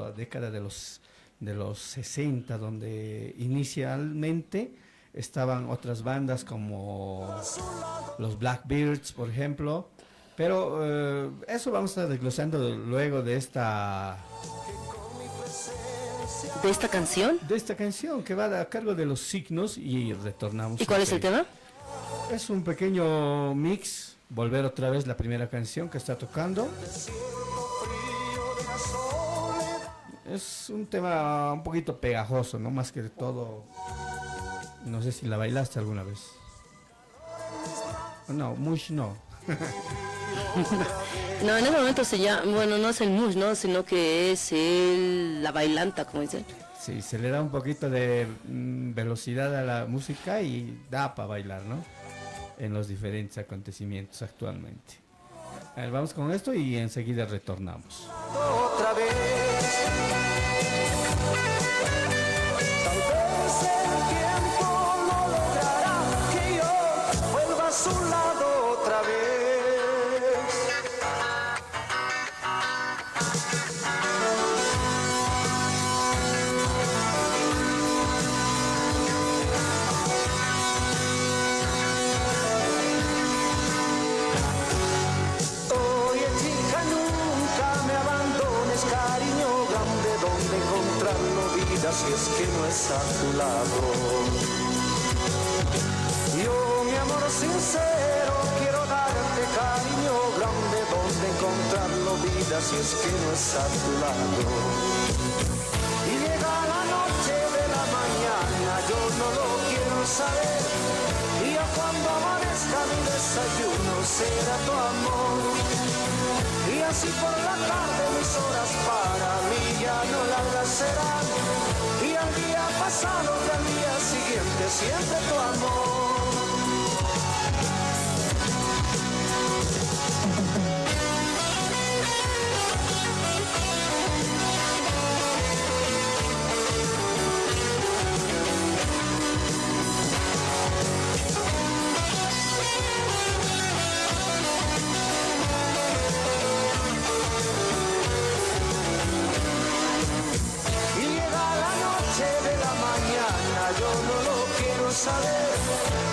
la década de los 60, donde inicialmente estaban otras bandas como los Blackbirds, por ejemplo, pero eso vamos a estar desglosando luego ¿De esta canción? de esta canción que va a cargo de Los Signos y retornamos. ¿Y cuál es el tema? Es un pequeño mix, volver otra vez la primera canción que está tocando. Es un tema un poquito pegajoso, ¿no? Más que de todo, no sé si la bailaste alguna vez. No, Mush no. No, en ese momento se llama, bueno, no es el mush, ¿no? Sino que es la bailanta, como dicen. Sí, se le da un poquito de velocidad a la música y da para bailar, ¿no? En los diferentes acontecimientos actualmente. A ver, vamos con esto y enseguida retornamos. Otra vez, tal vez el tiempo no logrará que yo vuelva a su lado otra vez. Oye chica, nunca me abandones, cariño grande, donde encontrarlo vida si es que no es a tu lado. Yo, mi amor sincero, quiero darte cariño grande, donde encontrarlo vida si es que no es a tu lado. Y llega la noche de la mañana, yo no lo quiero saber, y a cuando amanezca mi desayuno será tu amor. Y así por la tarde mis horas para mí ya no largas serán, y al día pasado y al día siguiente siempre tu amor. Y llega la noche de la mañana, yo no lo quiero saber,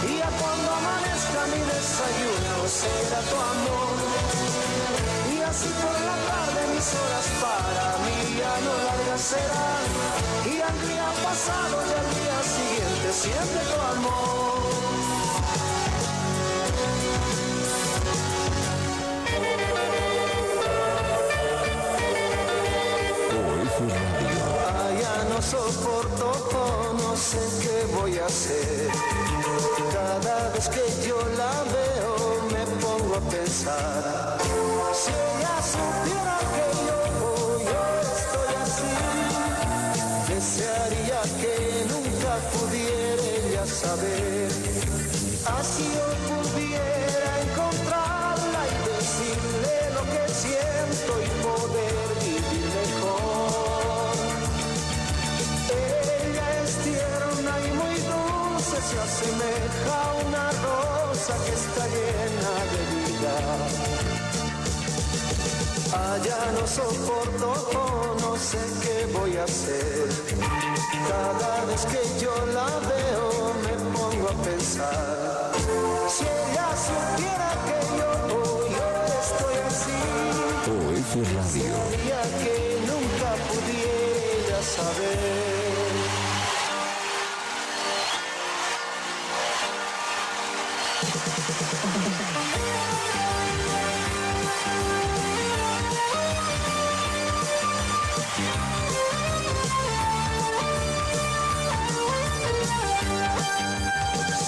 y a cuando amanezca mi desayuno será tu amor. Y así por la tarde mis horas para mí ya no largas serán, y al día pasado y al día siguiente siempre tu amor. Ah, ya no soporto, no sé qué voy a hacer. Cada vez que yo la veo me pongo a pensar, si ella supiera que yo estoy así, desearía que nunca pudiera ella saber. Así yo pudiera encontrarla y decirle lo que siento y poder vivir mejor. Ella es tierna y muy dulce, se asemeja a una rosa que está llena de vida. Ah, ya no soporto, no sé qué voy a hacer. Cada vez que yo la veo me pongo a pensar, si ella supiera que yo estoy así, OF Radio. desearía que nunca pudiera saber.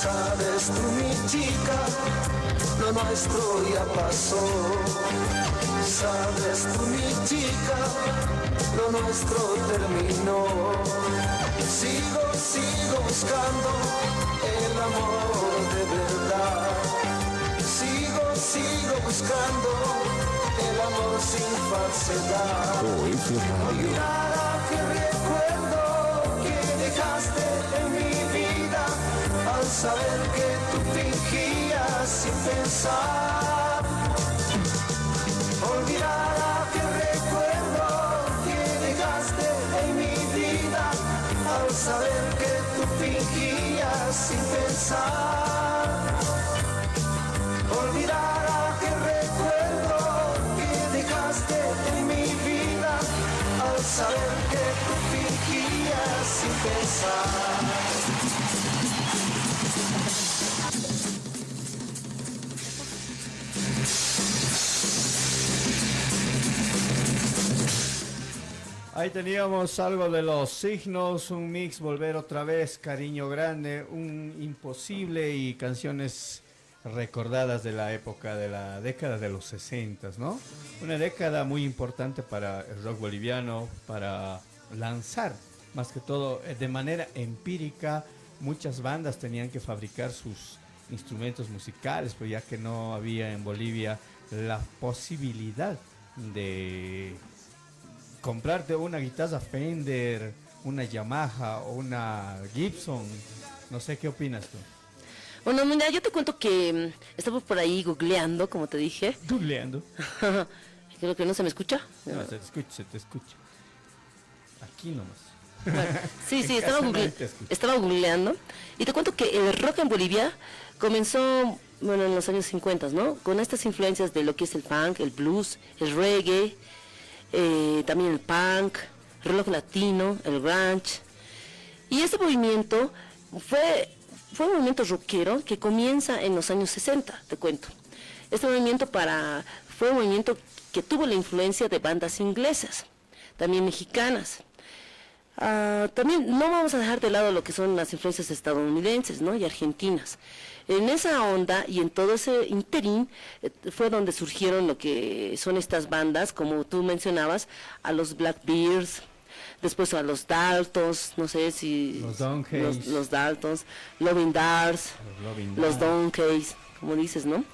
Sabes tú, mi chica, lo nuestro ya pasó. Sabes tú, mi chica, lo nuestro terminó. Sigo buscando el amor de verdad. Sigo buscando el amor sin falsedad. OF Radio. Nada que recuerdo que dejaste en mi vida, al saber que tú fingías sin pensar. Olvidar que recuerdo que dejaste al saber que tú fingías sin pensar. Olvidar aquel recuerdo que dejaste en mi vida, al saber que tú fingías sin pensar. Ahí teníamos algo de Los Signos, un mix, Volver otra vez, Cariño Grande, un Imposible y canciones recordadas de la época de la década de los 60, ¿no? Una década muy importante para el rock boliviano, para lanzar, más que todo de manera empírica. Muchas bandas tenían que fabricar sus instrumentos musicales, pues ya que no había en Bolivia la posibilidad de comprarte una guitarra Fender, una Yamaha o una Gibson. No sé, ¿qué opinas tú? Bueno, mira, yo te cuento que estaba por ahí googleando, como te dije. Googleando. Creo que no se me escucha. No, se te escucha. Aquí nomás. Bueno, sí, En estaba, casa nadie te escucha. estaba googleando. Y te cuento que el rock en Bolivia comenzó, bueno, en los años 50, ¿no? Con estas influencias de lo que es el funk, el blues, el reggae, también el punk, el rock latino, el grunge. Y este movimiento fue un movimiento rockero que comienza en los años 60, te cuento. Este movimiento fue un movimiento que tuvo la influencia de bandas inglesas, también mexicanas. También no vamos a dejar de lado lo que son las influencias estadounidenses, ¿no? Y argentinas. En esa onda y en todo ese interín fue donde surgieron lo que son estas bandas, como tú mencionabas, a los Blackbeards, después a los Daltons, no sé si... Los Donkeys. Los Daltons, Loving Dars, los Donkeys, como dices, ¿no?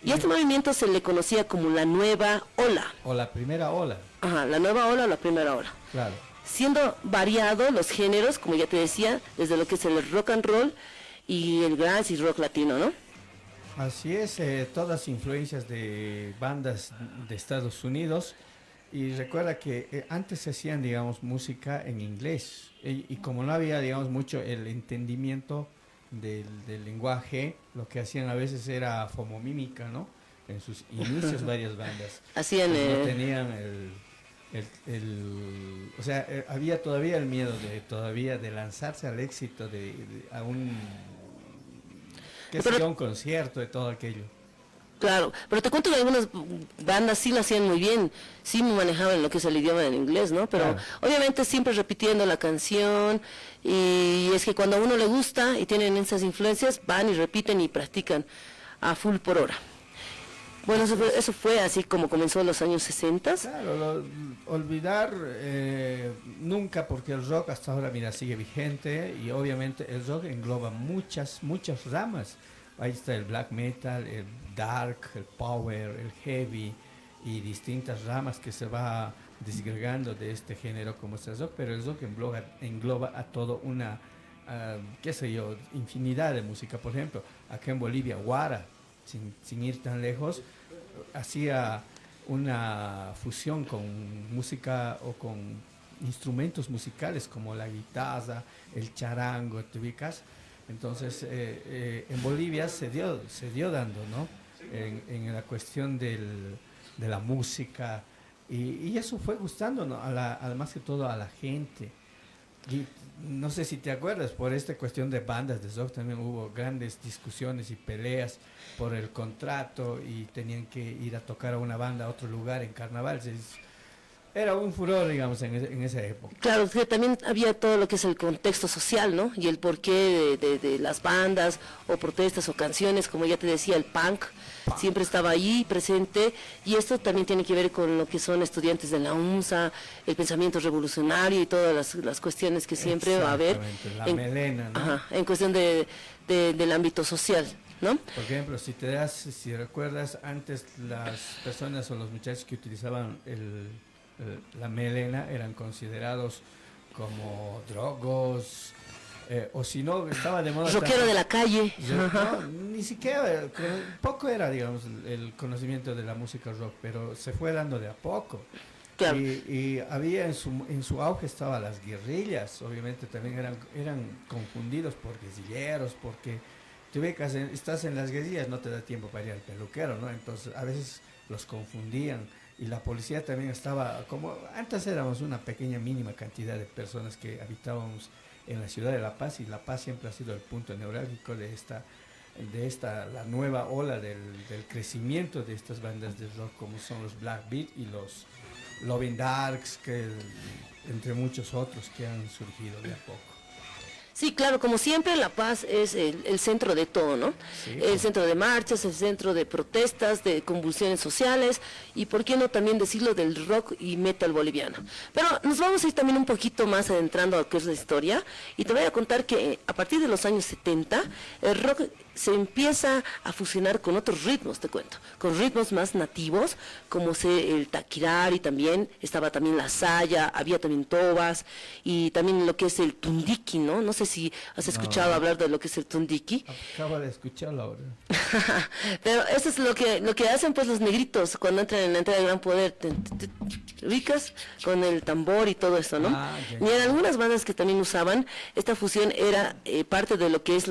Y este movimiento se le conocía como la nueva ola. O la primera ola. Ajá, la nueva ola o la primera ola. Claro. Siendo variados los géneros, como ya te decía, desde lo que es el rock and roll y el grunge y rock latino, ¿no? Así es, todas influencias de bandas de Estados Unidos. Y recuerda que antes se hacían, digamos, música en inglés. Y como no había, digamos, mucho el entendimiento del lenguaje, lo que hacían a veces era fomomímica, ¿no? En sus inicios varias bandas. Hacían... Pues no tenían o sea, había todavía el miedo de lanzarse al éxito, a un... qué sé yo, un concierto, de todo aquello. Claro, pero te cuento que algunas bandas sí lo hacían muy bien, sí manejaban lo que es el idioma en inglés, ¿no? Pero claro, obviamente siempre repitiendo la canción, y es que cuando a uno le gusta y tienen esas influencias, van y repiten y practican a full por hora. Bueno, eso fue así como comenzó en los años 60. Claro, olvidar nunca, porque el rock hasta ahora, mira, sigue vigente, y obviamente el rock engloba muchas ramas. Ahí está el black metal, el dark, el power, el heavy y distintas ramas que se va disgregando de este género como es el rock, pero el rock engloba a todo una, qué sé yo, infinidad de música. Por ejemplo, acá en Bolivia, Guara, sin ir tan lejos, hacía una fusión con música o con instrumentos musicales como la guitarra, el charango, ¿te ubicas? Entonces, en Bolivia se dio dando, ¿no? En la cuestión de la música, y eso fue gustando, ¿no? Más que todo a la gente. Y no sé si te acuerdas, por esta cuestión de bandas de rock también hubo grandes discusiones y peleas por el contrato, y tenían que ir a tocar a una banda a otro lugar en carnaval. Era un furor, digamos, en esa época. Claro, que también había todo lo que es el contexto social, ¿no? Y el porqué de las bandas o protestas o canciones, como ya te decía, el punk siempre estaba ahí presente, y esto también tiene que ver con lo que son estudiantes de la UNSA, el pensamiento revolucionario y todas las cuestiones que siempre va a haber la melena, ¿no? Ajá, en cuestión del ámbito social, ¿no? Por ejemplo, si recuerdas, antes las personas o los muchachos que utilizaban la melena eran considerados como drogos, o si no, estaba de moda. Rockero de la calle. No, ni siquiera, poco era, digamos, el conocimiento de la música rock, pero se fue dando de a poco. Claro. Y había en su auge estaban las guerrillas, obviamente también eran confundidos por guerrilleros, porque te ubicas, estás en las guerrillas, no te da tiempo para ir al peluquero, ¿no? Entonces a veces los confundían y la policía también estaba, como antes éramos una pequeña mínima cantidad de personas que habitábamos en la ciudad de La Paz, y La Paz siempre ha sido el punto neurálgico de la nueva ola del crecimiento de estas bandas de rock, como son los Black Beat y los Loving Darks, entre muchos otros que han surgido de a poco. Sí, claro, como siempre La Paz es el centro de todo, ¿no? Sí, el centro de marchas, el centro de protestas, de convulsiones sociales y, ¿por qué no también decirlo, del rock y metal boliviano? Pero nos vamos a ir también un poquito más adentrando a lo que es la historia, y te voy a contar que a partir de los años 70 el rock se empieza a fusionar con otros ritmos, te cuento, con ritmos más nativos, como el taquirari también, estaba también la saya, había también tobas, y también lo que es el tundiki, ¿no? No sé si has escuchado hablar de lo que es el tundiki. Acabo de escucharlo ahora. Pero eso es lo que hacen pues los negritos cuando entran en la entrada de Gran Poder, ubicas, con el tambor y todo eso, ¿no? Y en algunas bandas que también usaban, esta fusión era parte de lo que es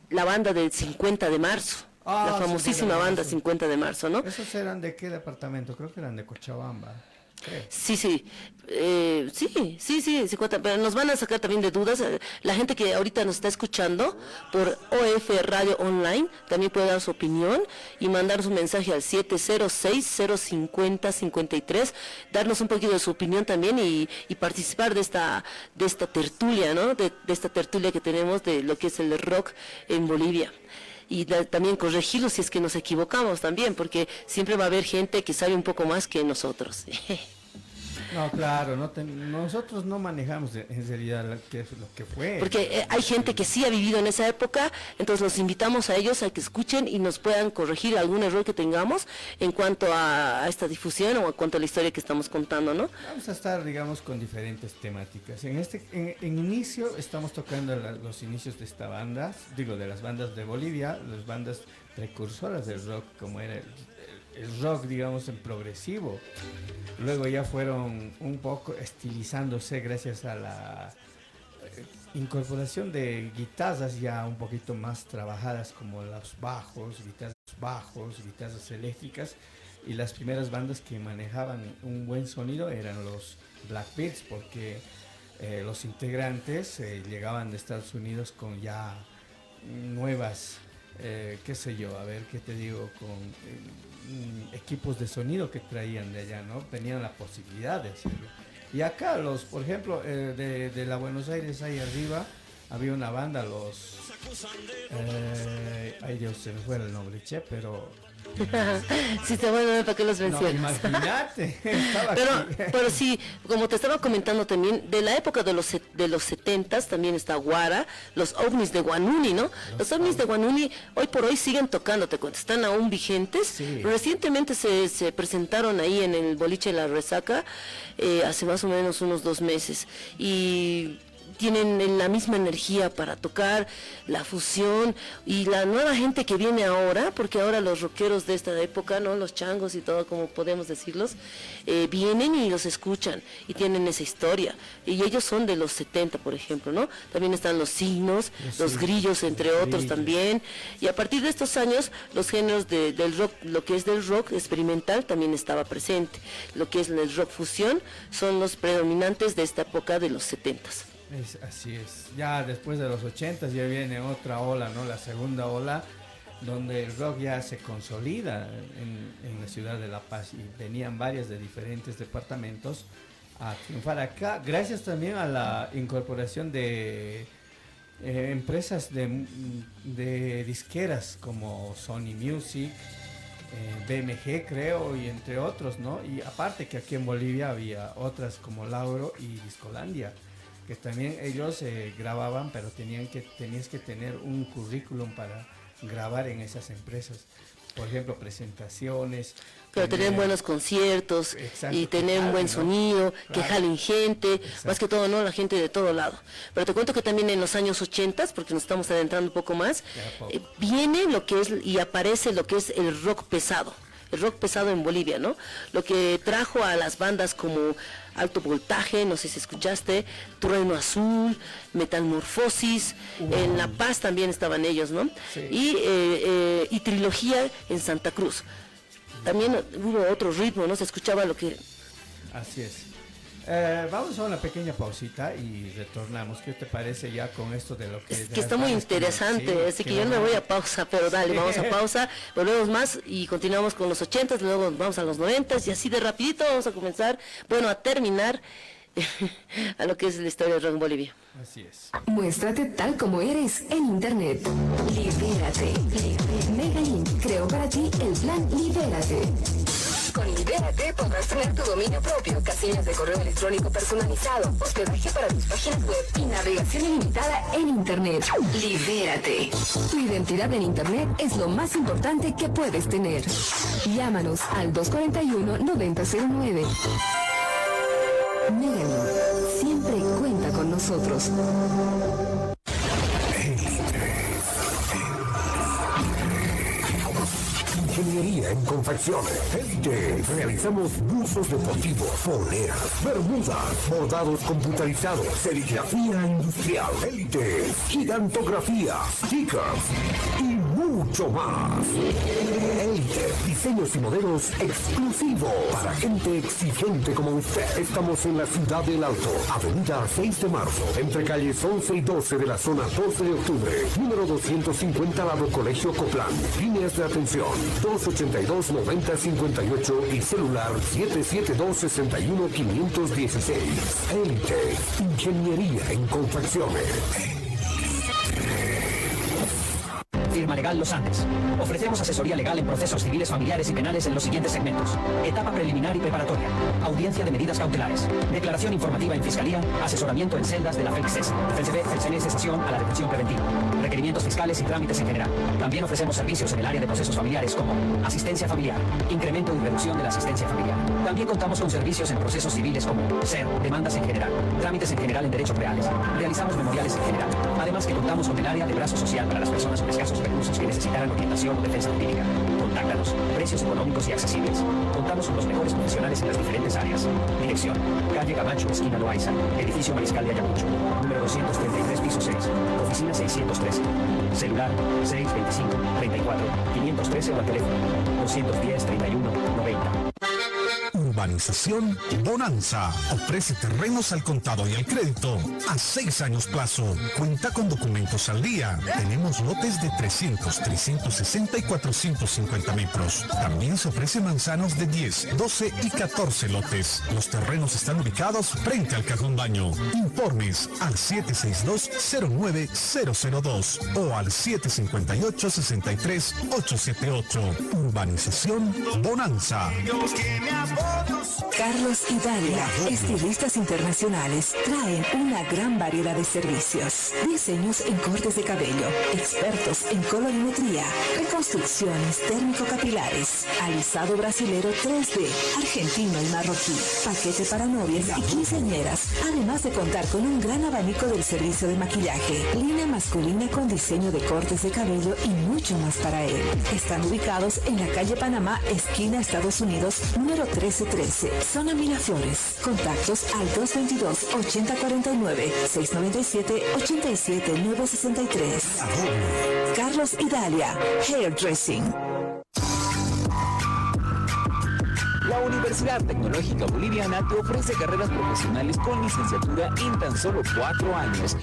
la banda del 50 de marzo, la famosísima banda 50 de marzo, ¿no? ¿Esos eran de qué departamento? Creo que eran de Cochabamba. Creo. Sí, 50, pero nos van a sacar también de dudas. La gente que ahorita nos está escuchando por OF Radio Online también puede dar su opinión y mandarnos un mensaje al 706-050-53, darnos un poquito de su opinión también y participar de esta tertulia, ¿no? De esta tertulia que tenemos de lo que es el rock en Bolivia. Y también corregirlo si es que nos equivocamos también, porque siempre va a haber gente que sabe un poco más que nosotros. No, claro, nosotros no manejamos en realidad lo que fue. Porque hay gente que sí ha vivido en esa época, entonces los invitamos a ellos a que escuchen y nos puedan corregir algún error que tengamos en cuanto a esta difusión o en cuanto a la historia que estamos contando, ¿no? Vamos a estar, digamos, con diferentes temáticas. En inicio estamos tocando los inicios de esta banda, de las bandas de Bolivia, las bandas precursoras del rock, como era el rock, digamos, en progresivo. Luego ya fueron un poco estilizándose gracias a la incorporación de guitarras ya un poquito más trabajadas, como los guitarras eléctricas, y las primeras bandas que manejaban un buen sonido eran los Blackbeards, porque los integrantes llegaban de Estados Unidos con ya nuevas, qué sé yo, a ver qué te digo, con equipos de sonido que traían de allá, ¿no? Tenían la posibilidad de hacerlo. Y acá por ejemplo, de la Buenos Aires, ahí arriba, había una banda, ay Dios, se me fue el nombre, pero... Sí, está bueno, ¿para qué los mencionas? No, imagínate. pero sí, como te estaba comentando también, de la época de los 70s también está Guara, los ovnis de Guanuni, ¿no? Los ovnis de Guanuni hoy por hoy siguen tocando, te cuento, están aún vigentes. Sí. Recientemente se presentaron ahí en el boliche La Resaca, hace más o menos unos 2 meses, y tienen la misma energía para tocar, la fusión, y la nueva gente que viene ahora, porque ahora los rockeros de esta época, ¿no? Los changos y todo, como podemos decirlos, vienen y los escuchan y tienen esa historia, y ellos son de los 70, por ejemplo, ¿no? También están los signos, los grillos, entre otros también, y a partir de estos años los géneros del rock, lo que es del rock experimental también estaba presente, lo que es el rock fusión son los predominantes de esta época de los 70s. Así es. Ya después de los 80s ya viene otra ola, ¿no? La segunda ola, donde el rock ya se consolida en la ciudad de La Paz, y venían varias de diferentes departamentos a triunfar acá, gracias también a la incorporación de empresas de disqueras como Sony Music, BMG creo, y entre otros, ¿no? Y aparte que aquí en Bolivia había otras como Lauro y Discolandia, que también ellos grababan, pero tenías que tener un currículum para grabar en esas empresas. Por ejemplo, presentaciones. Pero tener buenos conciertos, exacto, y tener un buen sonido, claro, que jalen gente, exacto, más que todo, ¿no? La gente de todo lado. Pero te cuento que también en los años 80, porque nos estamos adentrando un poco más, viene lo que es y aparece lo que es el rock pesado. el rock pesado en Bolivia, ¿no? Lo que trajo a las bandas como Alto Voltaje, no sé si escuchaste, Trueno Azul, Metamorfosis, en La Paz también estaban ellos, ¿no? Sí. Y Trilogía en Santa Cruz. También hubo otro ritmo, ¿no? Se escuchaba lo que... Así es. Vamos a una pequeña pausita y retornamos. ¿Qué te parece ya con esto de lo que... Es que está muy interesante, así que yo me voy a pausa, pero dale, vamos a pausa, volvemos más y continuamos con los 80s, luego vamos a los 90s y así de rapidito vamos a comenzar, bueno, a terminar a lo que es la historia del rock en Bolivia. Así es. Muéstrate tal como eres en Internet. Libérate. Megalink creó para ti el plan Libérate. Con Libérate podrás tener tu dominio propio, casillas de correo electrónico personalizado, hospedaje para tus páginas web y navegación ilimitada en Internet. Libérate. Tu identidad en Internet es lo más importante que puedes tener. Llámanos al 241-9009. Megalink siempre cuenta con nosotros. Ingeniería en confecciones. Elite. Realizamos buzos deportivos, poleras, bermudas, bordados computarizados, serigrafía industrial. Elite. Gigantografía, stickers y mucho más. Elite. Diseños y modelos exclusivos para gente exigente como usted. Estamos en la ciudad del Alto, avenida 6 de marzo, entre calles 11 y 12 de la zona 12 de octubre, número 250 lado Colegio Coplan. Líneas de atención 282-9058 y celular 772-61-516. Elite, ingeniería en confecciones. Firma Legal Los Andes. Ofrecemos asesoría legal en procesos civiles, familiares y penales en los siguientes segmentos: etapa preliminar y preparatoria, audiencia de medidas cautelares, declaración informativa en fiscalía, asesoramiento en celdas de la FELCES, FELCENE, cesación a la detención preventiva, requerimientos fiscales y trámites en general. También ofrecemos servicios en el área de procesos familiares como asistencia familiar, incremento y reducción de la asistencia familiar. También contamos con servicios en procesos civiles como SER, demandas en general, trámites en general en derechos reales. Realizamos memoriales en general. Además que contamos con el área de brazo social para las personas con escasos recursos que necesitarán orientación o defensa jurídica. Contáctanos. Precios económicos y accesibles. Contamos con los mejores profesionales en las diferentes áreas. Dirección: calle Camacho, esquina Loaiza, edificio Mariscal de Ayacucho, número 233, piso 6, oficina 613. Celular 625-34-513 o al teléfono 210-31-90. Urbanización Bonanza ofrece terrenos al contado y al crédito a 6 años plazo. Cuenta con documentos al día. Tenemos lotes de 300, 360 y 450 metros. También se ofrecen manzanos de 10, 12 y 14 lotes. Los terrenos están ubicados frente al cajón baño. Informes al 762-09002 o al 758-63878. Urbanización Bonanza. Carlos y Dalia, estilistas internacionales, traen una gran variedad de servicios. Diseños en cortes de cabello, expertos en colorimetría, reconstrucciones térmico-capilares, alisado brasilero 3D, argentino y marroquí, paquete para novias y quinceañeras, además de contar con un gran abanico del servicio de maquillaje, línea masculina con diseño de cortes de cabello y mucho más para él. Están ubicados en la calle Panamá, esquina Estados Unidos, número 1313, zona Miraflores. Contactos al 222-8049, 697-87963. Carlos y Dalia, Hairdressing. La Universidad Tecnológica Boliviana te ofrece carreras profesionales con licenciatura en tan solo 4 años.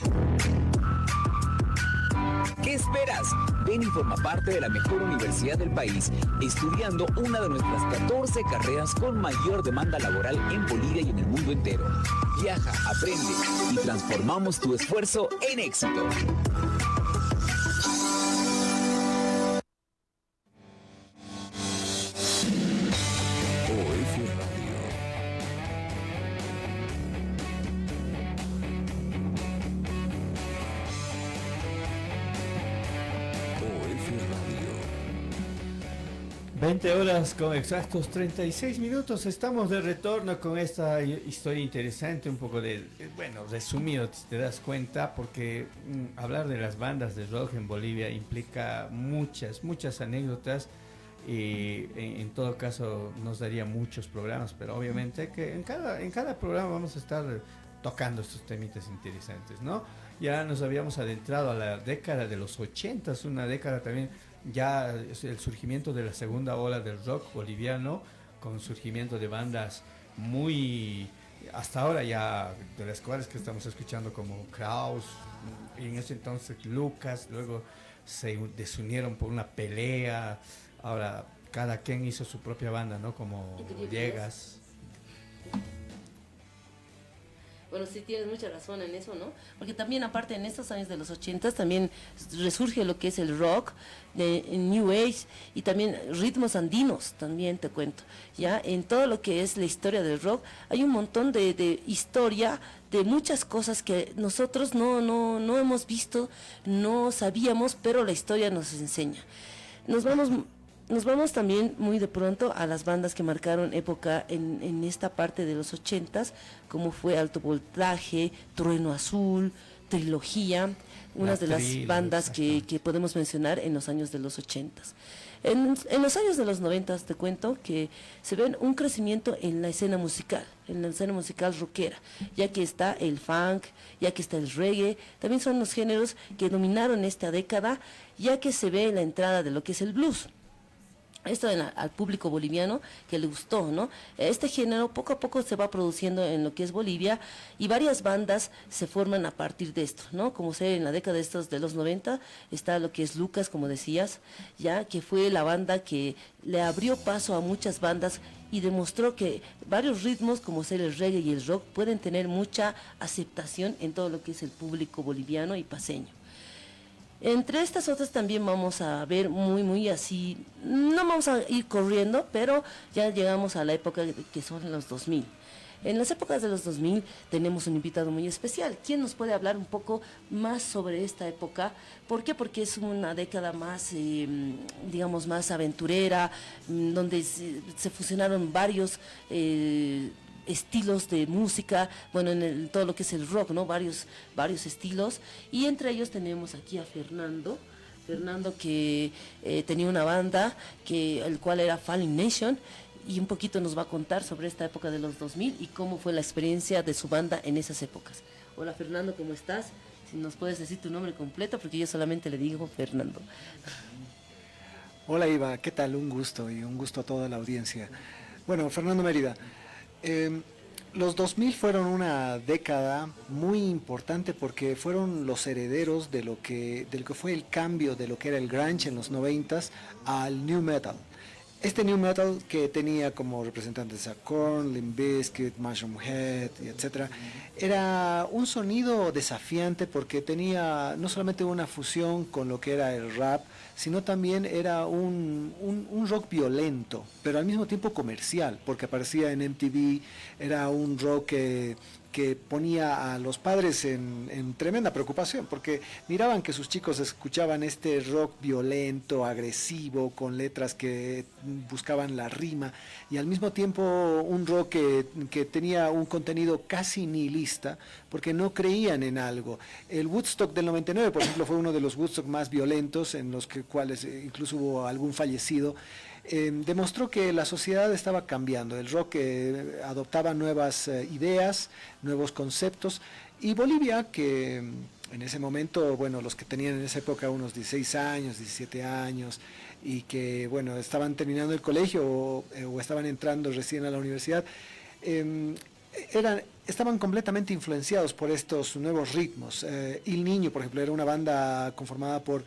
¿Qué esperas? Ven y forma parte de la mejor universidad del país, estudiando una de nuestras 14 carreras con mayor demanda laboral en Bolivia y en el mundo entero. Viaja, aprende y transformamos tu esfuerzo en éxito. OF Radio. OF Radio. 20 horas con exactos 36 minutos. Estamos de retorno con esta historia interesante, un poco de, bueno, resumido, si te das cuenta, porque hablar de las bandas de rock en Bolivia implica muchas anécdotas y en todo caso nos daría muchos programas, pero obviamente que en cada programa vamos a estar tocando estos temitas interesantes, ¿no? Ya nos habíamos adentrado a la década de los 80, una década también, ya es el surgimiento de la segunda ola del rock boliviano, con surgimiento de bandas muy, hasta ahora ya, de las cuales que estamos escuchando como Kraus, y en ese entonces Lucas, luego se desunieron por una pelea. Ahora, cada quien hizo su propia banda, ¿no? Como Villegas. Bueno, sí tienes mucha razón en eso, ¿no? Porque también, aparte, en estos años de los 80 también resurge lo que es el rock, de New Age, y también ritmos andinos, también te cuento. Ya, en todo lo que es la historia del rock, hay un montón de historia, de muchas cosas que nosotros no hemos visto, no sabíamos, pero la historia nos enseña. Nos vamos también muy de pronto a las bandas que marcaron época en esta parte de los 80s, como fue Alto Voltaje, Trueno Azul, Trilogía, unas de las bandas que podemos mencionar en los años de los 80s. En los años de los 90s te cuento que se ven un crecimiento en la escena musical rockera, ya que está el funk, ya que está el reggae, también son los géneros que dominaron esta década, ya que se ve la entrada de lo que es el blues. Esto al público boliviano que le gustó, ¿no? Este género poco a poco se va produciendo en lo que es Bolivia y varias bandas se forman a partir de esto, ¿no? Como sé, en la década de los 90 está lo que es Lucas, como decías, ya que fue la banda que le abrió paso a muchas bandas y demostró que varios ritmos como ser el reggae y el rock pueden tener mucha aceptación en todo lo que es el público boliviano y paceño. Entre estas otras también vamos a ver muy así, no vamos a ir corriendo, pero ya llegamos a la época que son los 2000. En las épocas de los 2000 tenemos un invitado muy especial. ¿Quién nos puede hablar un poco más sobre esta época? ¿Por qué? Porque es una década más, digamos, más aventurera, donde se fusionaron varios estilos de música, bueno, en todo lo que es el rock, ¿no? Varios estilos, y entre ellos tenemos aquí a Fernando que tenía una banda, el cual era Falling Nation, y un poquito nos va a contar sobre esta época de los 2000 y cómo fue la experiencia de su banda en esas épocas. Hola Fernando, ¿cómo estás? Si nos puedes decir tu nombre completo, porque yo solamente le digo Fernando. Hola Iva, ¿qué tal? Un gusto, y un gusto a toda la audiencia. Bueno, Fernando Mérida. Los 2000 fueron una década muy importante porque fueron los herederos de lo que fue el cambio de lo que era el grunge en los 90s al new metal. Este new metal que tenía como representantes a Korn, Limp Bizkit, Mushroom Head, etc., era un sonido desafiante porque tenía no solamente una fusión con lo que era el rap, sino también era un rock violento, pero al mismo tiempo comercial, porque aparecía en MTV, era un rock que ponía a los padres en tremenda preocupación, porque miraban que sus chicos escuchaban este rock violento, agresivo, con letras que buscaban la rima, y al mismo tiempo un rock que tenía un contenido casi nihilista, porque no creían en algo. El Woodstock del 99, por ejemplo, fue uno de los Woodstock más violentos, en los cuales incluso hubo algún fallecido. Demostró que la sociedad estaba cambiando, el rock adoptaba nuevas ideas, nuevos conceptos, y Bolivia, que en ese momento, bueno, los que tenían en esa época unos 16 años, 17 años, y que, bueno, estaban terminando el colegio o estaban entrando recién a la universidad, estaban completamente influenciados por estos nuevos ritmos. Il Niño, por ejemplo, era una banda conformada por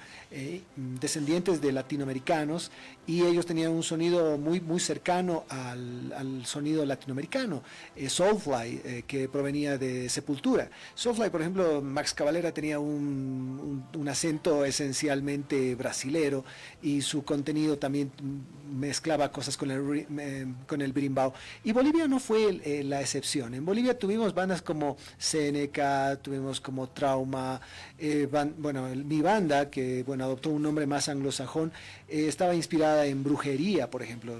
descendientes de latinoamericanos, y ellos tenían un sonido muy cercano al sonido latinoamericano. Soulfly, que provenía de Sepultura. Soulfly, por ejemplo, Max Cavalera tenía un acento esencialmente brasilero, y su contenido también mezclaba cosas con el berimbau. Y Bolivia no fue la excepción. En Bolivia tuvimos bandas como Seneca, tuvimos como Trauma, mi banda, que bueno, adoptó un nombre más anglosajón, estaba inspirada en brujería, por ejemplo.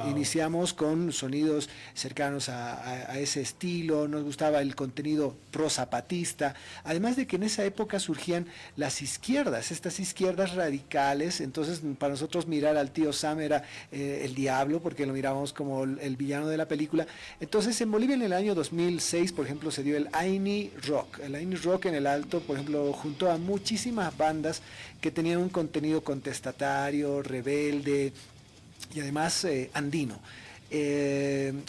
Iniciamos con sonidos cercanos a ese estilo, nos gustaba el contenido pro zapatista, además de que en esa época surgían las izquierdas, estas izquierdas radicales. Entonces para nosotros mirar al tío Sam era el diablo, porque lo mirábamos como el villano de la película. Entonces en Bolivia en el año 2006, por ejemplo, se dio el Aini Rock. El Aini Rock en el Alto, por ejemplo, juntó a muchísimas bandas que tenían un contenido contestatario, rebelde y además andino.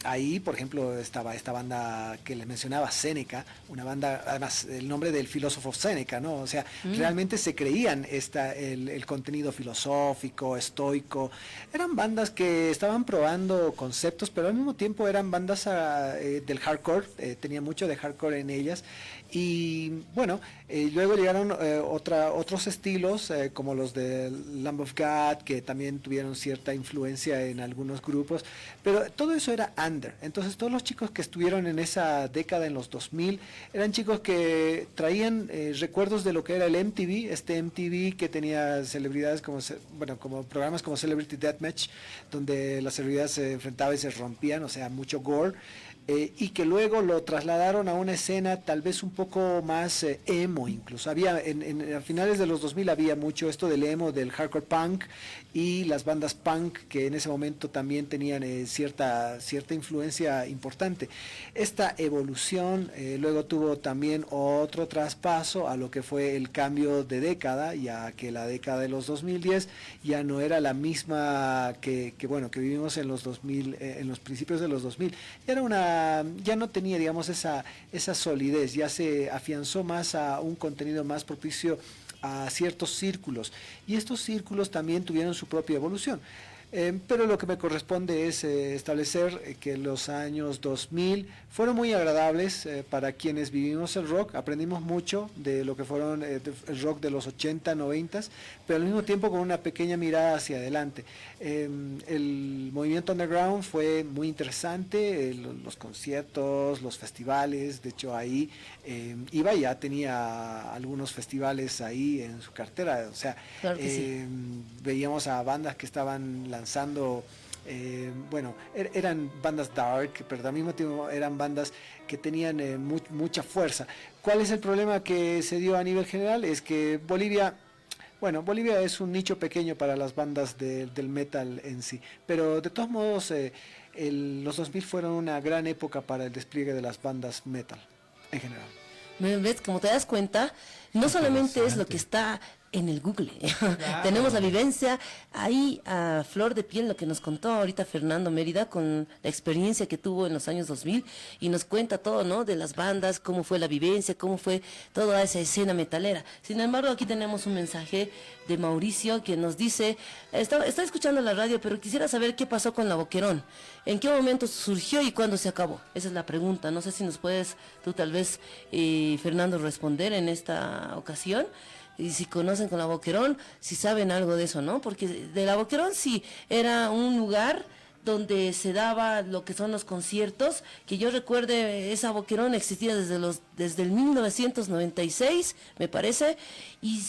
Ahí, por ejemplo, estaba esta banda que les mencionaba, Séneca, una banda, además, el nombre del filósofo Séneca, ¿no? O sea, realmente se creían el contenido filosófico, estoico. Eran bandas que estaban probando conceptos, pero al mismo tiempo eran bandas del hardcore, tenía mucho de hardcore en ellas. Y bueno, luego llegaron otros estilos, como los de Lamb of God, que también tuvieron cierta influencia en algunos grupos, pero todo eso era under. Entonces todos los chicos que estuvieron en esa década, en los 2000, eran chicos que traían recuerdos de lo que era el MTV, este MTV que tenía celebridades como programas como Celebrity Deathmatch, donde las celebridades se enfrentaban y se rompían, o sea, mucho gore. Y que luego lo trasladaron a una escena tal vez un poco más emo incluso. Había a finales de los 2000 había mucho esto del emo, del hardcore punk, y las bandas punk que en ese momento también tenían cierta influencia importante. Esta evolución luego tuvo también otro traspaso a lo que fue el cambio de década, ya que la década de los 2010 ya no era la misma que vivimos en los 2000, en los principios de los 2000. Ya no tenía, digamos, esa solidez, ya se afianzó más a un contenido más propicio a ciertos círculos, y estos círculos también tuvieron su propia evolución. Pero lo que me corresponde es establecer que los años 2000 fueron muy agradables para quienes vivimos el rock. Aprendimos mucho de lo que fueron el rock de los 80, 90, pero al mismo tiempo con una pequeña mirada hacia adelante. El movimiento underground fue muy interesante, los conciertos, los festivales. De hecho ahí Iba ya tenía algunos festivales ahí en su cartera, o sea, claro que sí. Veíamos a bandas que estaban lanzando, eran bandas dark, pero al mismo tiempo eran bandas que tenían mucha fuerza. ¿Cuál es el problema que se dio a nivel general? Es que Bolivia es un nicho pequeño para las bandas del metal en sí, pero de todos modos los 2000 fueron una gran época para el despliegue de las bandas metal en general. ¿Ves? Como te das cuenta, no solamente es lo que está en el Google. Claro. Tenemos la vivencia ahí a flor de piel, lo que nos contó ahorita Fernando Mérida con la experiencia que tuvo en los años 2000 y nos cuenta todo, ¿no? De las bandas, cómo fue la vivencia, cómo fue toda esa escena metalera. Sin embargo, aquí tenemos un mensaje de Mauricio que nos dice, está escuchando la radio, pero quisiera saber qué pasó con la Boquerón. ¿En qué momento surgió y cuándo se acabó? Esa es la pregunta. No sé si nos puedes tú tal vez, Fernando, responder en esta ocasión. Y si conocen con la Boquerón, si saben algo de eso, ¿no? Porque de la Boquerón sí era un lugar donde se daba lo que son los conciertos, que yo recuerde, esa Boquerón existía desde el 1996, me parece, y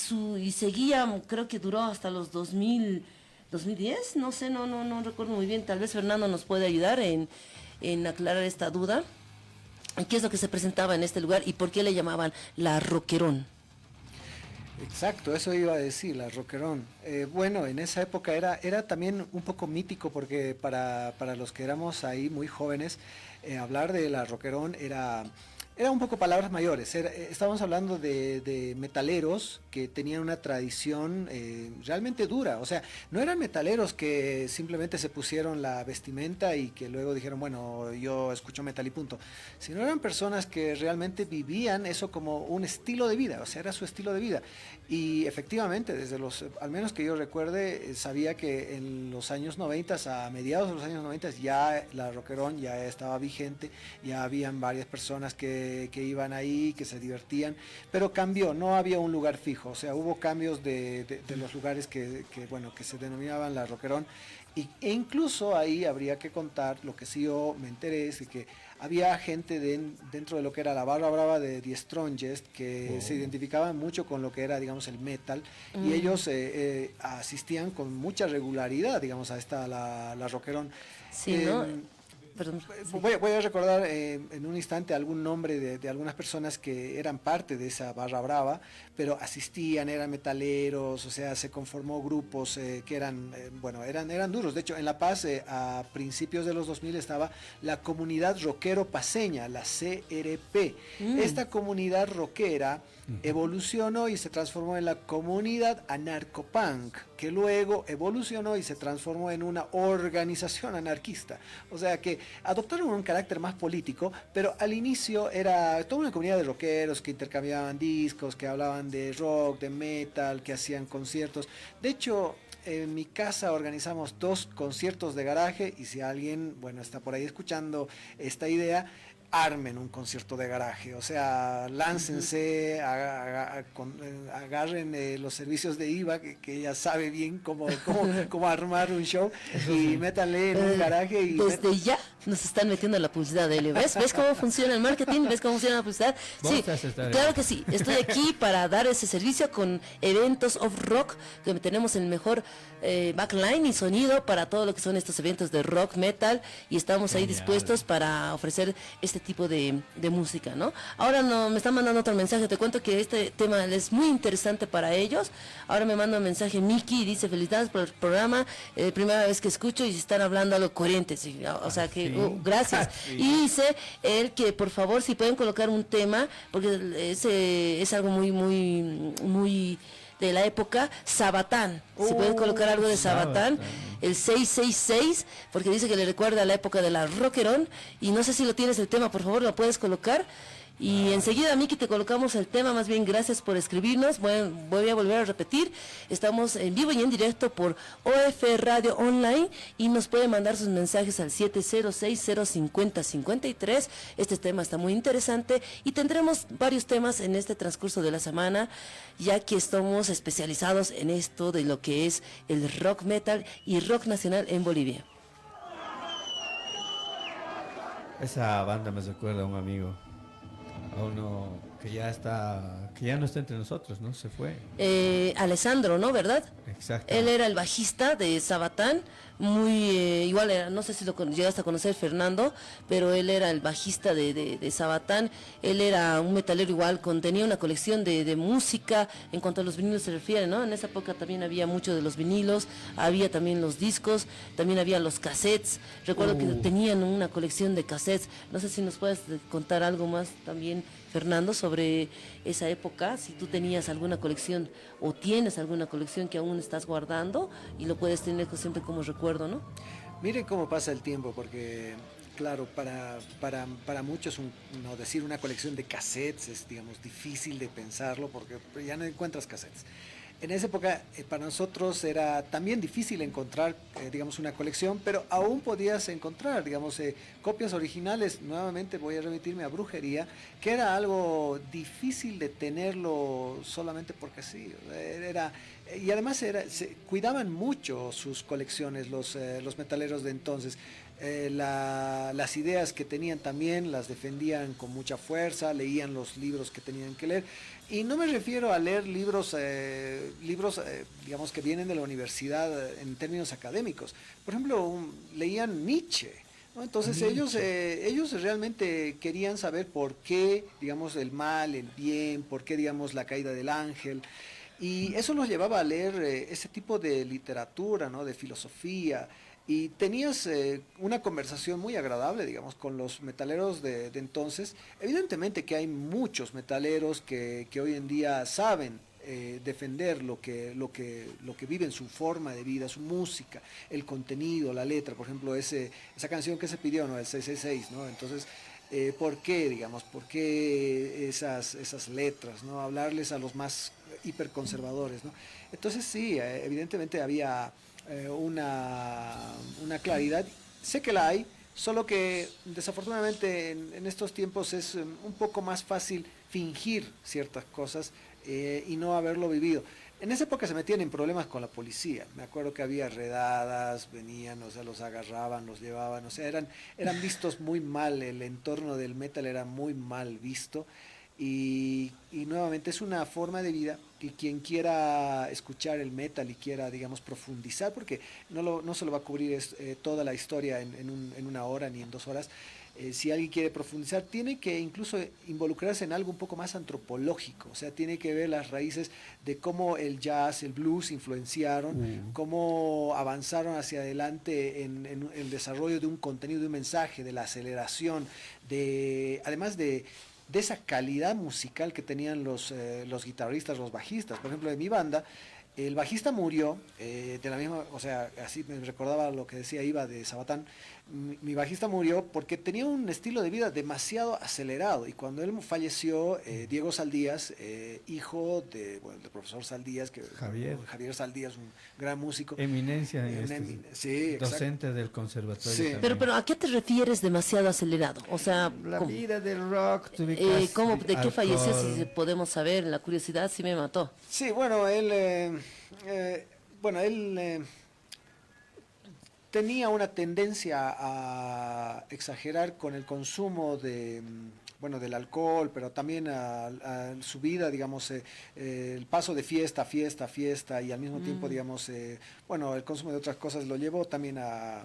seguía, creo que duró hasta los 2010, no sé, no recuerdo muy bien, tal vez Fernando nos puede ayudar en aclarar esta duda. ¿Qué es lo que se presentaba en este lugar y por qué le llamaban la Roquerón? Exacto, eso iba a decir, la Roquerón. En esa época era también un poco mítico porque para los que éramos ahí muy jóvenes, hablar de la Roquerón era un poco palabras mayores. Estábamos hablando de metaleros que tenían una tradición realmente dura. O sea, no eran metaleros que simplemente se pusieron la vestimenta y que luego dijeron, bueno, yo escucho metal y punto. Sino eran personas que realmente vivían eso como un estilo de vida. O sea, era su estilo de vida. Y efectivamente, al menos que yo recuerde, sabía que en los años 90, a mediados de los años 90, ya la Roquerón ya estaba vigente. Ya habían varias personas que que iban ahí, que se divertían, pero cambió, no había un lugar fijo, o sea, hubo cambios de los lugares bueno, que se denominaban la Rockerón, e incluso ahí habría que contar, lo que sí yo me enteré es que había gente dentro de lo que era la barra brava de The Strongest que se identificaban mucho con lo que era, digamos, el metal, y ellos asistían con mucha regularidad, digamos, a la Rockerón. Sí, ¿no? Perdón. Voy a recordar en un instante algún nombre de algunas personas que eran parte de esa barra brava, pero asistían, eran metaleros, o sea, se conformó grupos que eran, bueno, eran duros. De hecho, en La Paz, a principios de los 2000, estaba la Comunidad Rockero Paceña, la CRP. Esta comunidad rockera evolucionó y se transformó en la Comunidad Anarcopunk, que luego evolucionó y se transformó en una organización anarquista. O sea que adoptaron un carácter más político, pero al inicio era toda una comunidad de rockeros que intercambiaban discos, que hablaban de rock, de metal, que hacían conciertos. De hecho, en mi casa organizamos 2 conciertos de garaje, y si alguien, bueno, está por ahí escuchando esta idea, armen un concierto de garaje, o sea, láncense, agarren los servicios de IVA, que ella sabe bien cómo armar un show, y métanle en un garaje. Y desde ya nos están metiendo la publicidad, Helio. ¿Ves cómo funciona el marketing? ¿Ves cómo funciona la publicidad? Sí, claro que sí. Estoy aquí para dar ese servicio con eventos off-rock, que tenemos el mejor backline y sonido para todo lo que son estos eventos de rock, metal, y estamos ahí dispuestos para ofrecer este tipo de música, ¿no? Ahora me están mandando otro mensaje. Te cuento que este tema es muy interesante para ellos. Ahora me manda un mensaje Miki y dice: felicidades por el programa, primera vez que escucho y están hablando algo coherente, sí, o sea que gracias. Sí. Y dice él que por favor si pueden colocar un tema, porque es algo muy de la época, Sabatán. Si pueden colocar algo de Sabatán, el 666, porque dice que le recuerda a la época de la Rockerón, y no sé si lo tienes el tema, por favor, lo puedes colocar. Y enseguida, Miki, te colocamos el tema. Más bien, gracias por escribirnos. Voy a volver a repetir. Estamos en vivo y en directo por OF Radio Online, y nos pueden mandar sus mensajes al 706-050-53. Este tema está muy interesante y tendremos varios temas en este transcurso de la semana, ya que estamos especializados en esto de lo que es el rock metal y rock nacional en Bolivia. Esa banda me recuerda a un amigo, a uno que ya no está entre nosotros, ¿no? Se fue. Alessandro, ¿no? ¿Verdad? Exacto. Él era el bajista de Sabatán, muy igual era, no sé si lo llegaste a conocer, Fernando, pero él era el bajista de Sabatán. Él era un metalero igual, tenía una colección de música en cuanto a los vinilos se refiere, ¿no? En esa época también había mucho de los vinilos, había también los discos, también había los cassettes. Recuerdo que tenían una colección de cassettes. No sé si nos puedes contar algo más también, Fernando, sobre esa época, si tú tenías alguna colección o tienes alguna colección que aún estás guardando y lo puedes tener siempre como recuerdo, ¿no? Miren cómo pasa el tiempo, porque claro, para muchos no decir una colección de cassettes es, digamos, difícil de pensarlo, porque ya no encuentras cassettes. En esa época para nosotros era también difícil encontrar, digamos, una colección, pero aún podías encontrar, digamos, copias originales. Nuevamente voy a remitirme a Brujería, que era algo difícil de tenerlo solamente porque sí. Y además cuidaban mucho sus colecciones los metaleros de entonces. Las ideas que tenían también las defendían con mucha fuerza, leían los libros que tenían que leer, y no me refiero a leer libros digamos que vienen de la universidad en términos académicos. Por ejemplo, leían Nietzsche, ¿no? Entonces ellos realmente querían saber por qué, digamos, el mal, el bien, por qué, digamos, la caída del ángel. Y eso los llevaba a leer ese tipo de literatura, ¿no? De filosofía. Y tenías una conversación muy agradable, digamos, con los metaleros de entonces. Evidentemente que hay muchos metaleros que hoy en día saben defender lo que viven, su forma de vida, su música, el contenido, la letra. Por ejemplo, esa canción que se pidió, ¿no? El 666, ¿no? Entonces, ¿por qué, digamos? ¿Por qué esas letras, ¿no? Hablarles a los más hiperconservadores, ¿no? Entonces sí, evidentemente había una claridad. Sé que la hay, Solo que desafortunadamente en estos tiempos es un poco más fácil fingir ciertas cosas y no haberlo vivido. En esa época se metían en problemas con la policía. Me acuerdo que había redadas, venían, o sea, los agarraban, los llevaban, o sea, eran vistos muy mal, el entorno del metal era muy mal visto. Y nuevamente es una forma de vida que quien quiera escuchar el metal y quiera, digamos, profundizar, porque no se lo va a cubrir toda la historia en una hora ni en 2 horas. Si alguien quiere profundizar, tiene que incluso involucrarse en algo un poco más antropológico, o sea, tiene que ver las raíces de cómo el jazz, el blues influenciaron, cómo avanzaron hacia adelante en el desarrollo de un contenido, de un mensaje, de la aceleración, además de esa calidad musical que tenían los guitarristas, los bajistas. Por ejemplo, de mi banda, el bajista murió de la misma, o sea, así me recordaba lo que decía Iva de Sabatán. Mi bajista murió porque tenía un estilo de vida demasiado acelerado, y cuando él falleció, Diego Saldías, hijo del profesor Saldías, Javier Saldías, un gran músico. Eminencia, sí, docente del conservatorio. Sí. Pero ¿a qué te refieres demasiado acelerado? O sea, la vida del rock. ¿de qué falleció? Si podemos saber, la curiosidad sí me mató. Sí, bueno, él tenía una tendencia a exagerar con el consumo del alcohol, pero también a su vida, digamos, el paso de fiesta a fiesta, y al mismo tiempo, digamos, el consumo de otras cosas lo llevó también a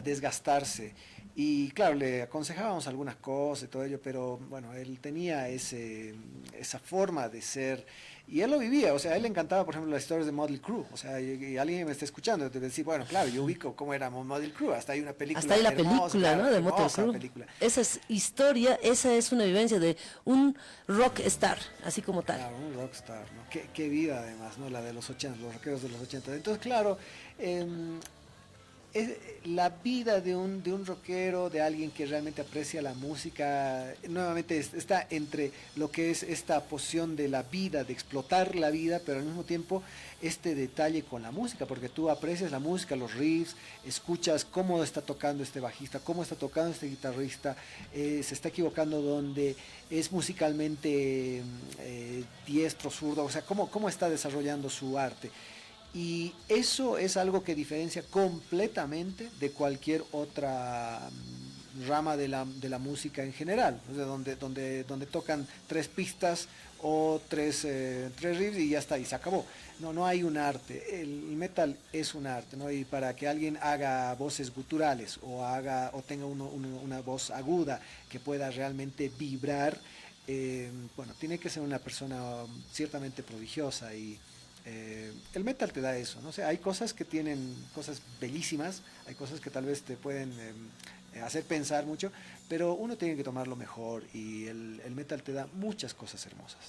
desgastarse. Y claro, le aconsejábamos algunas cosas y todo ello, pero bueno, él tenía esa forma de ser, y él lo vivía. O sea, a él le encantaba, por ejemplo, las historias de Mötley Crüe. O sea, y alguien me está escuchando, debe decir, bueno, claro, yo ubico cómo era Mötley Crüe, hasta hay una película. Hasta hay la hermosa, película, ¿no? De Mötley Crüe. Película. Esa es historia, esa es una vivencia de un rock star, así como tal. Claro, un rockstar, ¿no? Qué vida además, ¿no? La de los 80, los rockeros de los 80. Entonces, claro, es la vida de un rockero, de alguien que realmente aprecia la música. Nuevamente está entre lo que es esta posición de la vida, de explotar la vida, pero al mismo tiempo este detalle con la música, porque tú aprecias la música, los riffs, escuchas cómo está tocando este bajista, cómo está tocando este guitarrista, se está equivocando donde es musicalmente diestro, zurdo, o sea, cómo está desarrollando su arte. Y eso es algo que diferencia completamente de cualquier otra rama de la música en general, o sea, donde tocan 3 pistas o 3 riffs y ya está, y se acabó. No hay un arte. El metal es un arte, ¿no? Y para que alguien haga voces guturales o tenga una voz aguda que pueda realmente vibrar, tiene que ser una persona ciertamente prodigiosa, y el metal te da eso, ¿no? O sea, hay cosas que tienen cosas bellísimas, hay cosas que tal vez te pueden hacer pensar mucho, pero uno tiene que tomarlo mejor, y el metal te da muchas cosas hermosas.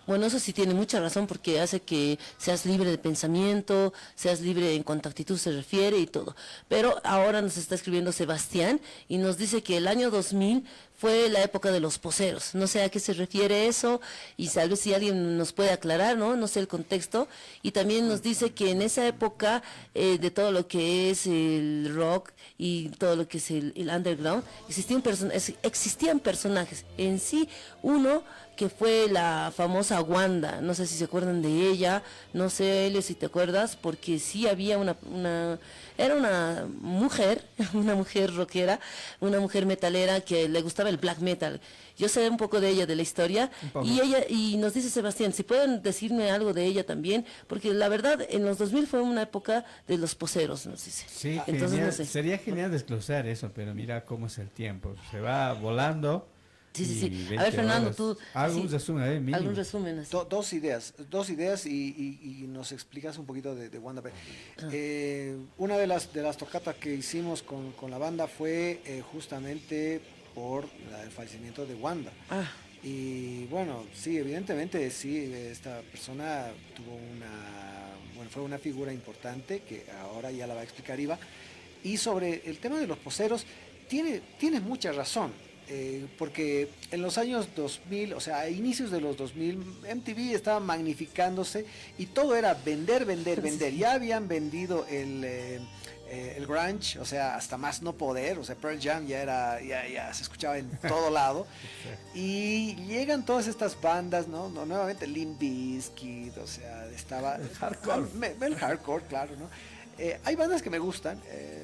Bueno, eso sí tiene mucha razón, porque hace que seas libre de pensamiento, seas libre en cuanto a actitud se refiere y todo. Pero ahora nos está escribiendo Sebastián y nos dice que el año 2000 fue la época de los poseros. No sé a qué se refiere eso, y tal vez si alguien nos puede aclarar, ¿no? No sé el contexto. Y también nos dice que en esa época de todo lo que es el rock y todo lo que es el underground, existían personajes. En sí, uno que fue la famosa Wanda, no sé si se acuerdan de ella, no sé, Elio, si te acuerdas, porque sí había era una mujer rockera, una mujer metalera que le gustaba el black metal. Yo sé un poco de ella, de la historia, y nos dice Sebastián, si pueden decirme algo de ella también, porque la verdad en los 2000 fue una época de los poseros, nos dice. Sí, entonces genial, no sé. sería genial desglosar eso, pero mira cómo es el tiempo, se va volando. Sí. A ver, Fernando, tú... Algún resumen, algún resumen. Así. Dos ideas y nos explicas un poquito de Wanda. Una de las tocatas que hicimos con la banda fue justamente por el fallecimiento de Wanda. Y bueno, sí, evidentemente, sí, esta persona fue una figura importante, que ahora ya la va a explicar Iva. Y sobre el tema de los poseros, tienes mucha razón. Porque en los años 2000, o sea, a inicios de los 2000, MTV estaba magnificándose y todo era vender. Ya habían vendido el grunge, o sea, hasta más no poder, o sea, Pearl Jam ya se escuchaba en todo lado. Y llegan todas estas bandas, ¿no? Nuevamente Limp Bizkit, o sea, estaba... El hardcore. El hardcore, claro, ¿no? Hay bandas que me gustan,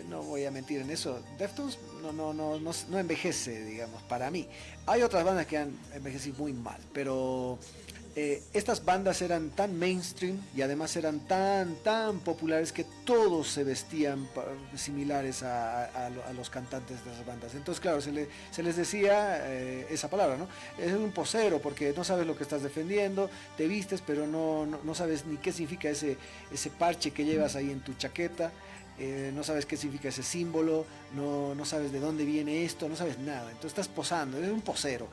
no voy a mentir en eso. Deftones no envejece, digamos, para mí. Hay otras bandas que han envejecido muy mal, pero estas bandas eran tan mainstream y además eran tan populares que todos se vestían similares a los cantantes de esas bandas. Entonces, claro, se les decía esa palabra, ¿no? Es un posero porque no sabes lo que estás defendiendo, te vistes, pero no sabes ni qué significa ese parche que llevas ahí en tu chaqueta. No sabes qué significa ese símbolo, no sabes de dónde viene esto, no sabes nada. Entonces estás posando, es un posero.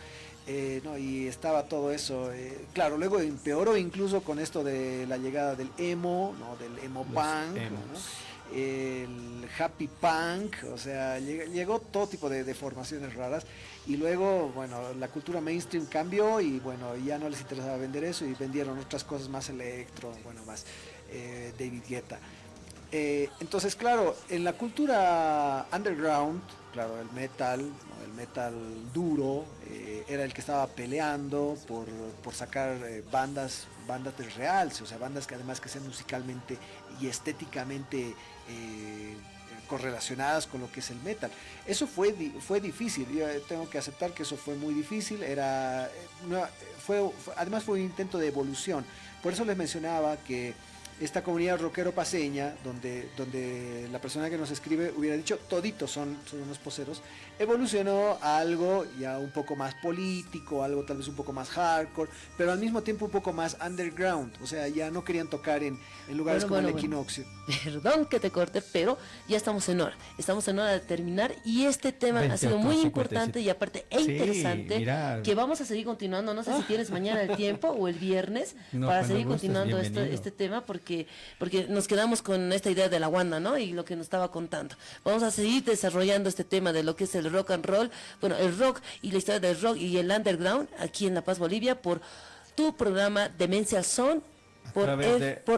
¿No? Y estaba todo eso, claro, luego empeoró incluso con esto de la llegada del emo, ¿no? Del emo punk, ¿no? El happy punk, o sea, llegó todo tipo de formaciones raras y luego, bueno, la cultura mainstream cambió y bueno, ya no les interesaba vender eso y vendieron otras cosas más electro, bueno, más David Guetta. Entonces, claro, en la cultura underground, claro, el metal, ¿no? El metal duro, era el que estaba peleando por sacar bandas de realce, o sea, bandas que además que sean musicalmente y estéticamente correlacionadas con lo que es el metal. Eso fue difícil, yo tengo que aceptar que eso fue muy difícil, además fue un intento de evolución. Por eso les mencionaba que esta comunidad rockero paseña, donde la persona que nos escribe hubiera dicho toditos son unos poseros, evolucionó a algo ya un poco más político, algo tal vez un poco más hardcore, pero al mismo tiempo un poco más underground, o sea, ya no querían tocar en lugares como el Equinoccio. Perdón que te corte, pero ya estamos en hora de terminar y este tema ha sido muy importante y aparte interesante, mira, que vamos a seguir continuando, no sé si tienes mañana el tiempo o el viernes para seguir continuando este tema, porque nos quedamos con esta idea de la Wanda, ¿no? Y lo que nos estaba contando. Vamos a seguir desarrollando este tema de lo que es el rock and roll, bueno, el rock y la historia del rock y el underground aquí en La Paz, Bolivia, por tu programa Demencia Zone, por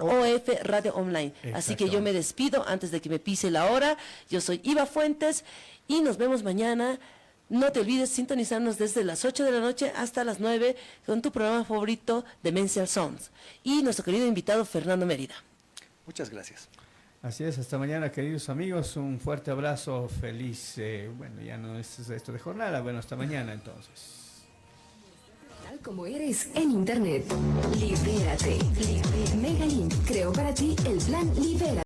OF Radio Online. Así que yo me despido antes de que me pise la hora. Yo soy Iva Fuentes y nos vemos mañana. No te olvides sintonizarnos desde las 8 de la noche hasta las 9 con tu programa favorito, Demencial Sounds. Y nuestro querido invitado, Fernando Mérida. Muchas gracias. Así es, hasta mañana, queridos amigos. Un fuerte abrazo, feliz. Bueno, ya no es esto de jornada. Bueno, hasta mañana entonces. Tal como eres en Internet. Libérate. Megalink creó para ti el plan Libera.